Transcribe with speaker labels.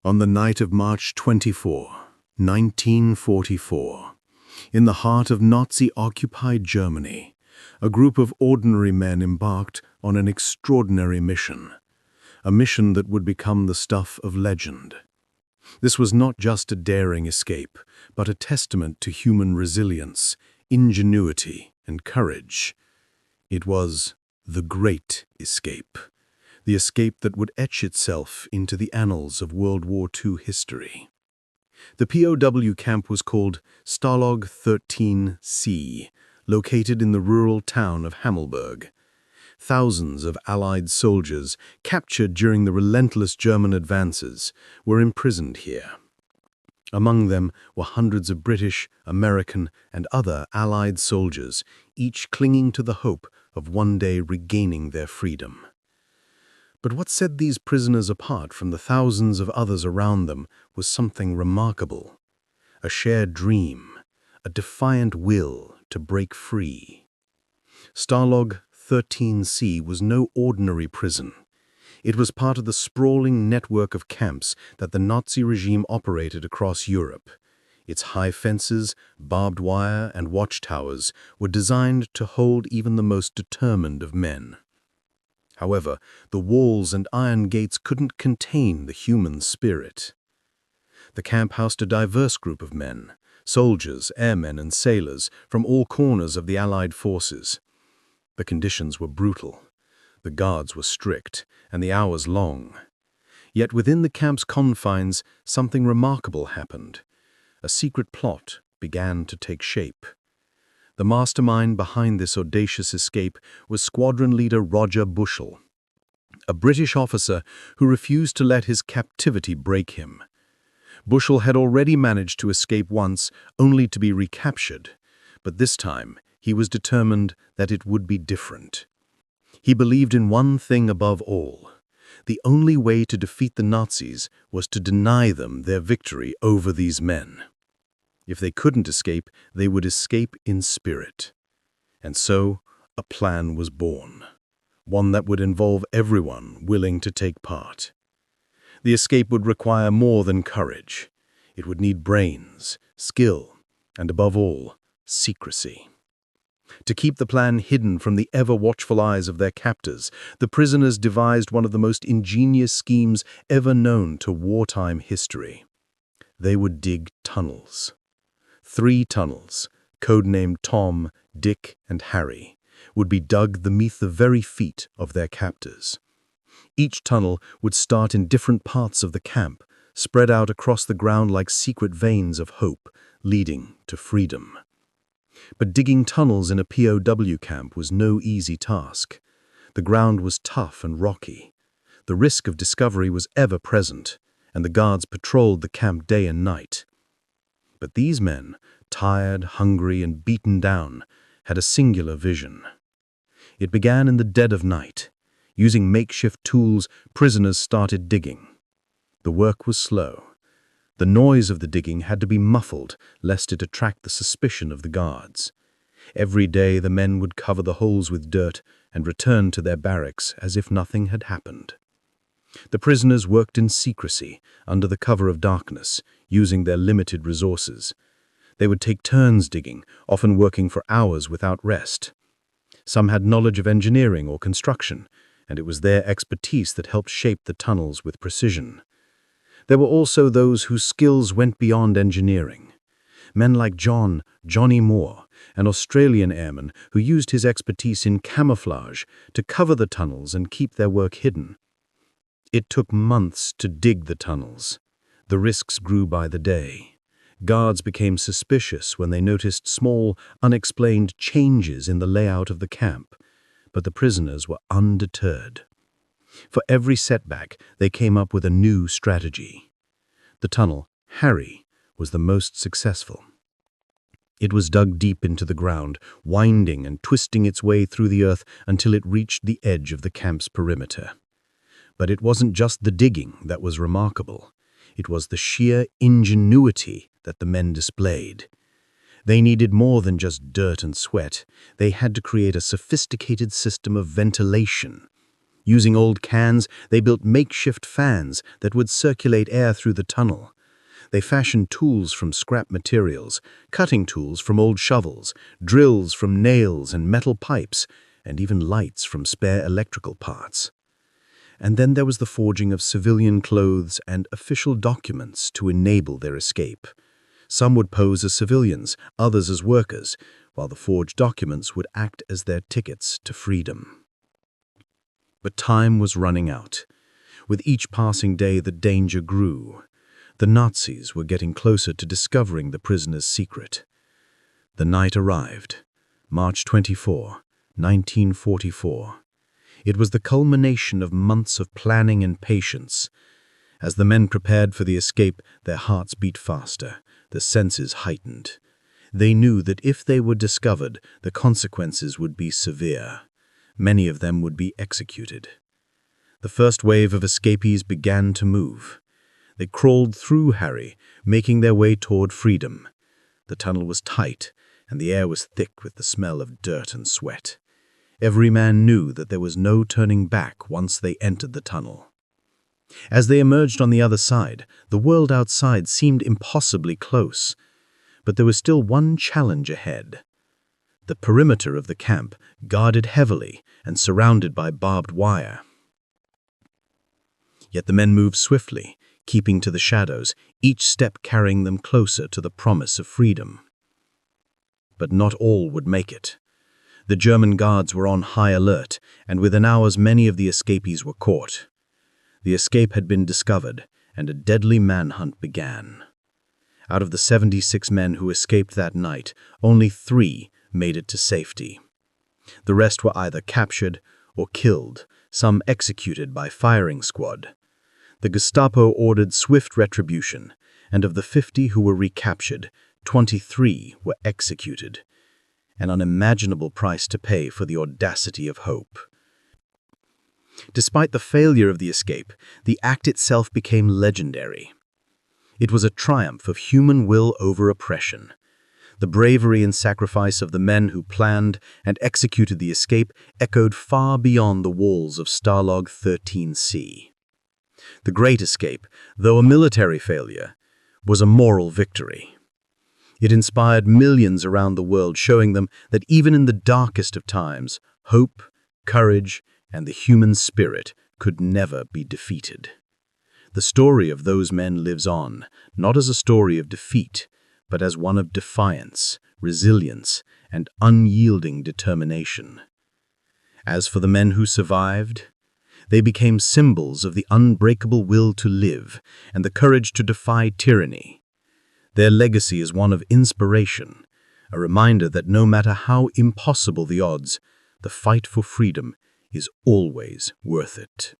Speaker 1: On the night of March 24, 1944, in the heart of Nazi-occupied Germany, a group of ordinary men embarked on an extraordinary mission, a mission that would become the stuff of legend. This was not just a daring escape, but a testament to human resilience, ingenuity, and courage. It was the Great Escape, the escape that would etch itself into the annals of World War II history. The POW camp was called Stalag XIII-C, located in the rural town of Hammelburg. Thousands of Allied soldiers, captured during the relentless German advances, were imprisoned here. Among them were hundreds of British, American, and other Allied soldiers, each clinging to the hope of one day regaining their freedom. But what set these prisoners apart from the thousands of others around them was something remarkable: a shared dream, a defiant will to break free. Stalag XIII-C was no ordinary prison. It was part of the sprawling network of camps that the Nazi regime operated across Europe. Its high fences, barbed wire, and watchtowers were designed to hold even the most determined of men. However, the walls and iron gates couldn't contain the human spirit. The camp housed a diverse group of men, soldiers, airmen, and sailors from all corners of the Allied forces. The conditions were brutal. The guards were strict, and the hours long. Yet within the camp's confines, something remarkable happened. A secret plot began to take shape. The mastermind behind this audacious escape was squadron leader Roger Bushell, a British officer who refused to let his captivity break him. Bushell had already managed to escape once, only to be recaptured, but this time he was determined that it would be different. He believed in one thing above all: the only way to defeat the Nazis was to deny them their victory over these men. If they couldn't escape, they would escape in spirit. And so, a plan was born, one that would involve everyone willing to take part. The escape would require more than courage. It would need brains, skill, and above all, secrecy. To keep the plan hidden from the ever-watchful eyes of their captors, the prisoners devised one of the most ingenious schemes ever known to wartime history. They would dig tunnels. 3 tunnels, codenamed Tom, Dick, and Harry, would be dug beneath the very feet of their captors. Each tunnel would start in different parts of the camp, spread out across the ground like secret veins of hope, leading to freedom. But digging tunnels in a POW camp was no easy task. The ground was tough and rocky. The risk of discovery was ever present, and the guards patrolled the camp day and night. But these men, tired, hungry, and beaten down, had a singular vision. It began in the dead of night. Using makeshift tools, prisoners started digging. The work was slow. The noise of the digging had to be muffled, lest it attract the suspicion of the guards. Every day the men would cover the holes with dirt and return to their barracks as if nothing had happened. The prisoners worked in secrecy, under the cover of darkness, using their limited resources. They would take turns digging, often working for hours without rest. Some had knowledge of engineering or construction, and it was their expertise that helped shape the tunnels with precision. There were also those whose skills went beyond engineering. Men like Johnny Moore, an Australian airman who used his expertise in camouflage to cover the tunnels and keep their work hidden. It took months to dig the tunnels. The risks grew by the day. Guards became suspicious when they noticed small, unexplained changes in the layout of the camp, but the prisoners were undeterred. For every setback, they came up with a new strategy. The tunnel, Harry, was the most successful. It was dug deep into the ground, winding and twisting its way through the earth until it reached the edge of the camp's perimeter. But it wasn't just the digging that was remarkable. It was the sheer ingenuity that the men displayed. They needed more than just dirt and sweat. They had to create a sophisticated system of ventilation. Using old cans, they built makeshift fans that would circulate air through the tunnel. They fashioned tools from scrap materials, cutting tools from old shovels, drills from nails and metal pipes, and even lights from spare electrical parts. And then there was the forging of civilian clothes and official documents to enable their escape. Some would pose as civilians, others as workers, while the forged documents would act as their tickets to freedom. But time was running out. With each passing day, the danger grew. The Nazis were getting closer to discovering the prisoner's secret. The night arrived, March 24, 1944. It was the culmination of months of planning and patience. As the men prepared for the escape, their hearts beat faster, their senses heightened. They knew that if they were discovered, the consequences would be severe. Many of them would be executed. The first wave of escapees began to move. They crawled through Harry, making their way toward freedom. The tunnel was tight, and the air was thick with the smell of dirt and sweat. Every man knew that there was no turning back once they entered the tunnel. As they emerged on the other side, the world outside seemed impossibly close. But there was still one challenge ahead. The perimeter of the camp, guarded heavily and surrounded by barbed wire. Yet the men moved swiftly, keeping to the shadows, each step carrying them closer to the promise of freedom. But not all would make it. The German guards were on high alert, and within hours many of the escapees were caught. The escape had been discovered, and a deadly manhunt began. Out of the 76 men who escaped that night, only 3 made it to safety. The rest were either captured or killed, some executed by firing squad. The Gestapo ordered swift retribution, and of the 50 who were recaptured, 23 were executed. An unimaginable price to pay for the audacity of hope. Despite the failure of the escape, the act itself became legendary. It was a triumph of human will over oppression. The bravery and sacrifice of the men who planned and executed the escape echoed far beyond the walls of Stalag XIII-C. The Great Escape, though a military failure, was a moral victory. It inspired millions around the world, showing them that even in the darkest of times, hope, courage, and the human spirit could never be defeated. The story of those men lives on, not as a story of defeat, but as one of defiance, resilience, and unyielding determination. As for the men who survived, they became symbols of the unbreakable will to live and the courage to defy tyranny. Their legacy is one of inspiration, a reminder that no matter how impossible the odds, the fight for freedom is always worth it.